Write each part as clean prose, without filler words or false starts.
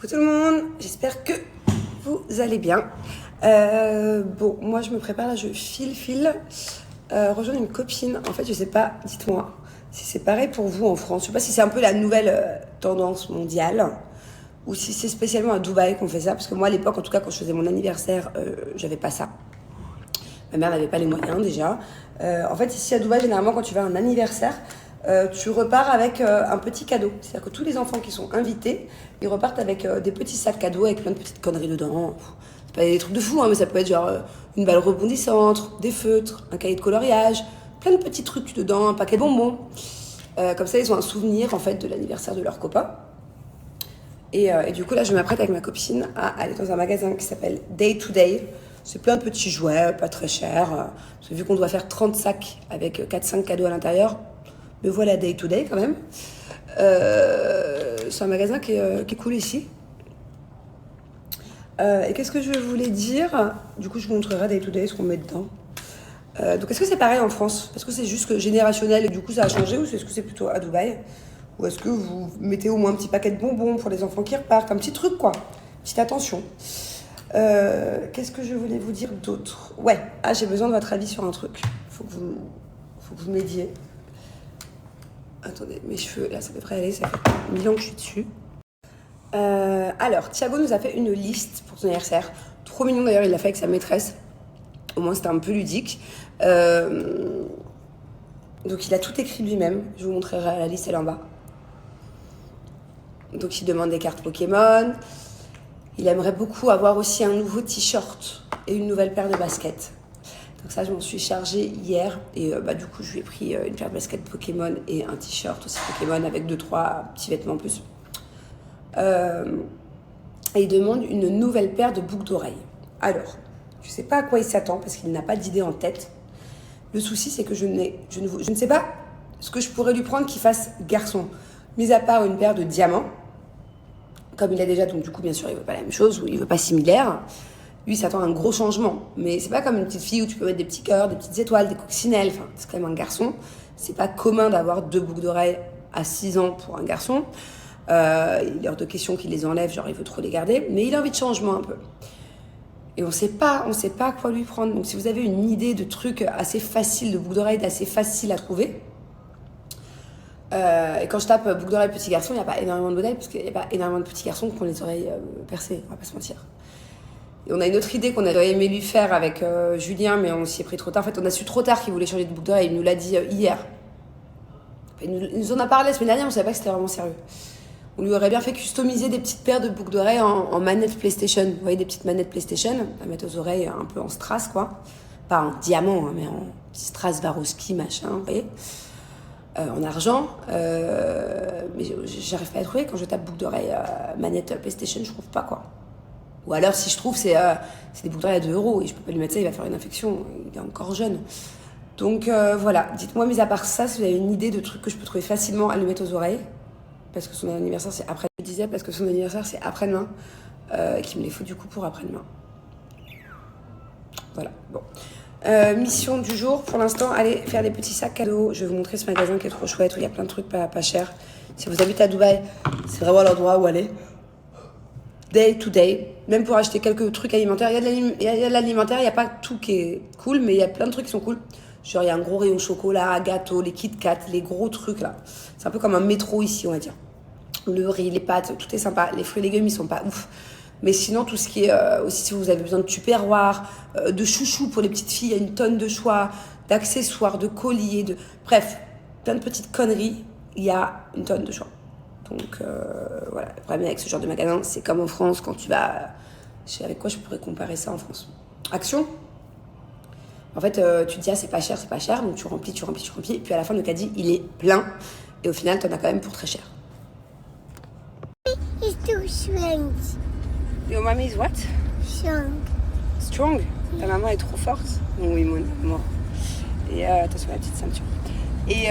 Coucou tout le monde, j'espère que vous allez bien. Bon, moi je me prépare là, je file rejoindre une copine. En fait, je sais pas, dites-moi si c'est pareil pour vous en France. Je sais pas si c'est un peu la nouvelle tendance mondiale ou si c'est spécialement à Dubaï qu'on fait ça. Parce que moi à l'époque, en tout cas quand je faisais mon anniversaire, j'avais pas ça. Ma mère n'avait pas les moyens déjà. En fait, ici à Dubaï, généralement quand tu vas à un anniversaire, tu repars avec un petit cadeau. C'est-à-dire que tous les enfants qui sont invités, ils repartent avec des petits sacs cadeaux avec plein de petites conneries dedans. C'est pas des trucs de fou, hein, mais ça peut être genre une balle rebondissante, des feutres, un cahier de coloriage, plein de petits trucs dedans, un paquet de bonbons. Comme ça, ils ont un souvenir en fait de l'anniversaire de leur copain. Et du coup, là, je m'apprête avec ma copine à aller dans un magasin qui s'appelle Day to Day. C'est plein de petits jouets, pas très chers. Parce que vu qu'on doit faire 30 sacs avec 4-5 cadeaux à l'intérieur, me voilà Day to Day quand même. C'est un magasin qui est cool ici. Et qu'est-ce que je voulais dire? Du coup, je vous montrerai Day to Day ce qu'on met dedans. Donc, est-ce que c'est pareil en France? Est-ce que c'est juste que générationnel et du coup ça a changé, ou est-ce que c'est plutôt à Dubaï? Ou est-ce que vous mettez au moins un petit paquet de bonbons pour les enfants qui repartent? Un petit truc quoi, petite attention. Qu'est-ce que je voulais vous dire d'autre? Ouais, j'ai besoin de votre avis sur un truc. Faut que vous m'aidiez. Attendez, mes cheveux, là, ça devrait aller, ça fait 1000 ans que je suis dessus. Alors, Thiago nous a fait une liste pour son anniversaire. Trop mignon d'ailleurs, il l'a fait avec sa maîtresse. Au moins, c'était un peu ludique. Donc, il a tout écrit lui-même. Je vous montrerai la liste, elle est en bas. Donc, il demande des cartes Pokémon. Il aimerait beaucoup avoir aussi un nouveau t-shirt et une nouvelle paire de baskets. Donc ça, je m'en suis chargée hier. Et du coup, je lui ai pris une paire de baskets Pokémon et un t-shirt aussi Pokémon avec 2-3 petits vêtements en plus. Et il demande une nouvelle paire de boucles d'oreilles. Alors, je ne sais pas à quoi il s'attend parce qu'il n'a pas d'idée en tête. Le souci, c'est que je ne sais pas ce que je pourrais lui prendre qui fasse garçon. Mis à part une paire de diamants, comme il a déjà, donc du coup, bien sûr, il veut pas la même chose ou il veut pas similaire. Lui, il s'attend à un gros changement. Mais c'est pas comme une petite fille où tu peux mettre des petits cœurs, des petites étoiles, des coccinelles. Enfin, c'est quand même un garçon. C'est pas commun d'avoir 2 boucles d'oreilles à 6 ans pour un garçon. Il est hors de question qu'il les enlève, genre il veut trop les garder. Mais il a envie de changement un peu. Et on sait pas quoi lui prendre. Donc si vous avez une idée de trucs assez faciles, de boucles d'oreilles assez faciles à trouver. Et quand je tape boucle d'oreille petit garçon, il n'y a pas énormément de modèles parce qu'il n'y a pas énormément de petits garçons qui ont les oreilles percées, on va pas se mentir. Et on a une autre idée qu'on aurait aimé lui faire avec Julien, mais on s'y est pris trop tard. En fait, on a su trop tard qu'il voulait changer de boucle d'oreille. Il nous l'a dit hier. Il nous en a parlé la semaine dernière, on ne savait pas que c'était vraiment sérieux. On lui aurait bien fait customiser des petites paires de boucles d'oreilles en manette PlayStation. Vous voyez, des petites manettes PlayStation à mettre aux oreilles un peu en strass, quoi. Pas en diamant, hein, mais en petit strass Swarovski, machin, vous voyez. En argent, mais j'arrive pas à trouver. Quand je tape boucle d'oreille manette PlayStation, je trouve pas quoi. Ou alors si je trouve, c'est des boucles d'oreille à 2 € et je peux pas lui mettre ça, il va faire une infection, il est encore jeune. Donc voilà, dites-moi, mis à part ça, si vous avez une idée de trucs que je peux trouver facilement à lui mettre aux oreilles, parce que son anniversaire c'est après, je disais, parce que son anniversaire c'est après-demain, qu'il me les faut du coup pour après-demain. Voilà, bon. Mission du jour, pour l'instant, allez faire des petits sacs cadeaux. Je vais vous montrer ce magasin qui est trop chouette, où il y a plein de trucs pas chers. Si vous habitez à Dubaï, c'est vraiment l'endroit où aller. Day to Day, même pour acheter quelques trucs alimentaires. Il y a de l'alimentaire, il n'y a pas tout qui est cool, mais il y a plein de trucs qui sont cool. Genre, il y a un gros rayon chocolat, gâteaux, les Kit Kat, les gros trucs là. C'est un peu comme un métro ici, on va dire. Le riz, les pâtes, tout est sympa. Les fruits et légumes, ils sont pas ouf. Mais sinon, tout ce qui est aussi, si vous avez besoin de tupperware, de chouchous pour les petites filles, il y a une tonne de choix, d'accessoires, de colliers, bref, plein de petites conneries, il y a une tonne de choix. Donc voilà, le problème avec ce genre de magasin, c'est comme en France, quand tu vas... Je sais avec quoi je pourrais comparer ça en France? Action. En fait, tu te dis, c'est pas cher, donc tu remplis, et puis à la fin, le caddie, il est plein, et au final, t'en as quand même pour très cher. It's too strong. Your mommy is what? Strong. Strong? Ta maman est trop forte? Oui, mon amour. Et attention à la petite ceinture. Et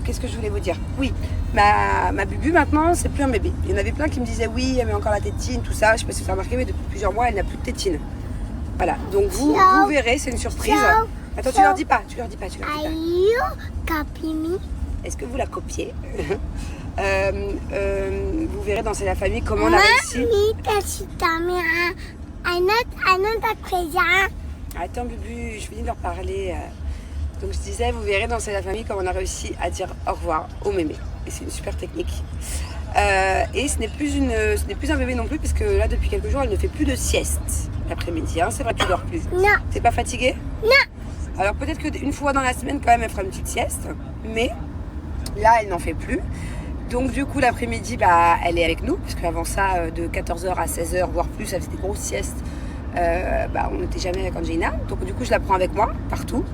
qu'est-ce que je voulais vous dire? Oui, ma bubu maintenant, c'est plus un bébé. Il y en avait plein qui me disaient oui, elle met encore la tétine, tout ça. Je sais pas si vous avez remarqué, mais depuis plusieurs mois, elle n'a plus de tétine. Voilà, donc vous verrez, c'est une surprise. Attends, tu leur dis pas. Are you copying me? Est-ce que vous la copiez? Vous verrez dans C'est la famille comment on a réussi. Attends, Bubu, je finis de leur parler. Donc je disais, vous verrez dans C'est la famille comment on a réussi à dire au revoir au mémé. Et c'est une super technique. Et ce n'est plus un bébé non plus, puisque là, depuis quelques jours, elle ne fait plus de sieste l'après-midi. Hein. C'est vrai que tu dors plus. Non. T'es pas fatiguée? Non. Alors peut-être qu'une fois dans la semaine, quand même, elle fera une petite sieste. Mais là, elle n'en fait plus. Donc du coup, l'après-midi, elle est avec nous, puisque avant ça, de 14h à 16h, voire plus, elle faisait des grosses siestes. On n'était jamais avec Angelina. Donc du coup, je la prends avec moi, partout.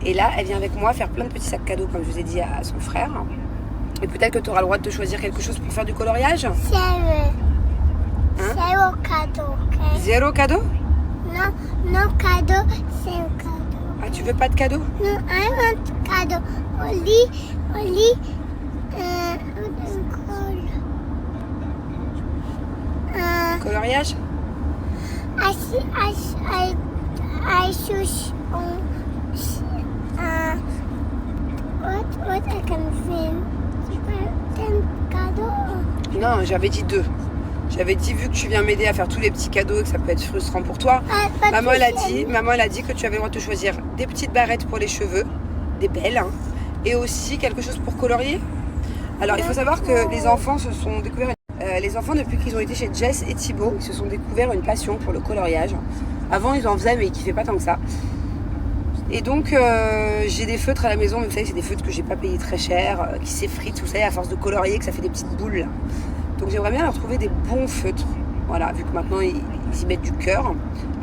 Et là, elle vient avec moi faire plein de petits sacs cadeaux, comme je vous ai dit à son frère. Et peut-être que tu auras le droit de te choisir quelque chose pour faire du coloriage. Zéro cadeau. Okay? Zéro cadeau? Non cadeau, c'est un cadeau. Ah, tu veux pas de cadeau? Non, I want cadeau. Only, Coloriage? I choose what I can film. Cadeau. Non, j'avais dit 2. J'avais dit, vu que tu viens m'aider à faire tous les petits cadeaux et que ça peut être frustrant pour toi, maman elle a dit que tu avais le droit de te choisir des petites barrettes pour les cheveux, des belles, hein, et aussi quelque chose pour colorier. Alors il faut savoir que les enfants se sont découverts, depuis qu'ils ont été chez Jess et Thibaut, ils se sont découverts une passion pour le coloriage. Avant ils en faisaient mais ils kiffaient pas tant que ça. Et donc j'ai des feutres à la maison, mais vous savez c'est des feutres que j'ai pas payé très cher, qui s'effritent, vous savez, à force de colorier, que ça fait des petites boules. Donc j'aimerais bien leur trouver des bons feutres. Voilà, vu que maintenant ils y mettent du cœur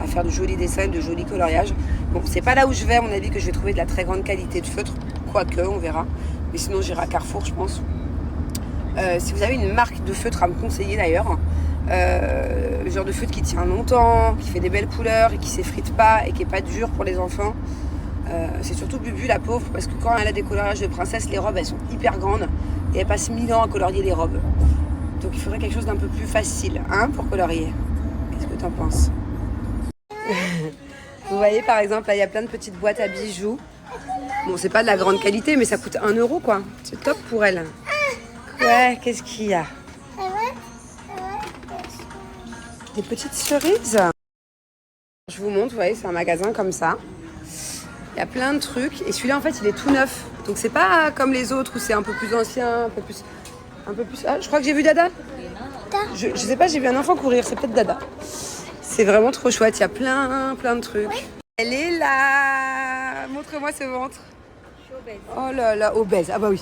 à faire de jolis dessins, de jolis coloriages. Bon, c'est pas là où je vais, à mon avis, que je vais trouver de la très grande qualité de feutre. Quoique, on verra. Mais sinon, j'irai à Carrefour, je pense. Si vous avez une marque de feutre à me conseiller d'ailleurs, le genre de feutre qui tient longtemps, qui fait des belles couleurs et qui s'effrite pas et qui est pas dur pour les enfants. C'est surtout Bubu, la pauvre, parce que quand elle a des coloriages de princesse, les robes, elles sont hyper grandes et elle passe 1000 ans à colorier les robes. Donc il faudrait quelque chose d'un peu plus facile, hein, pour colorier. Qu'est-ce que t'en penses? Vous voyez, par exemple, là, il y a plein de petites boîtes à bijoux. Bon, c'est pas de la grande qualité, mais ça coûte 1 euro, quoi. C'est top pour elle. Ouais, qu'est-ce qu'il y a? Des petites cerises. Je vous montre, vous voyez, c'est un magasin comme ça. Il y a plein de trucs. Et celui-là, en fait, il est tout neuf. Donc c'est pas comme les autres où c'est un peu plus ancien, un peu plus... Ah, je crois que j'ai vu Dada. Je sais pas, j'ai vu un enfant courir, c'est peut-être Dada. C'est vraiment trop chouette, il y a plein de trucs. Oui. Elle est là. Montre-moi ce ventre. Je suis obèse. Oh là là, obèse. Ah bah oui.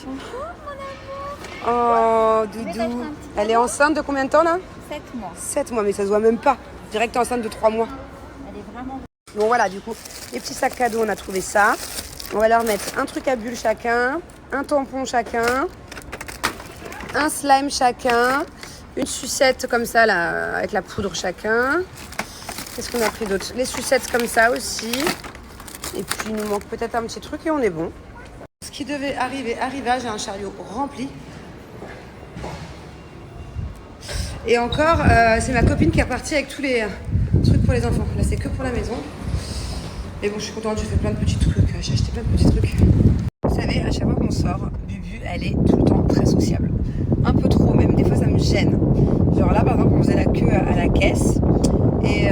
Oh, Doudou. Elle est enceinte de combien de temps là? 7 mois. 7 mois, mais ça se voit même pas. Direct enceinte de 3 mois. Elle est vraiment... Bon voilà, du coup, les petits sacs cadeaux, on a trouvé ça. On va leur mettre un truc à bulles chacun, un tampon chacun, un slime chacun, une sucette comme ça là, avec la poudre chacun. Qu'est-ce qu'on a pris d'autre? Les sucettes comme ça aussi. Et puis il nous manque peut-être un petit truc et on est bon. Ce qui devait arriva, j'ai un chariot rempli. Et encore, c'est ma copine qui est repartie avec tous les trucs pour les enfants. Là c'est que pour la maison. Mais bon, je suis contente, j'ai fait plein de petits trucs. J'ai acheté plein de petits trucs. Vous savez, à chaque fois qu'on sort, Bubu, elle est tout le temps très sociable. Un peu trop même, des fois ça me gêne. Genre là, par exemple, on faisait la queue à la caisse. Et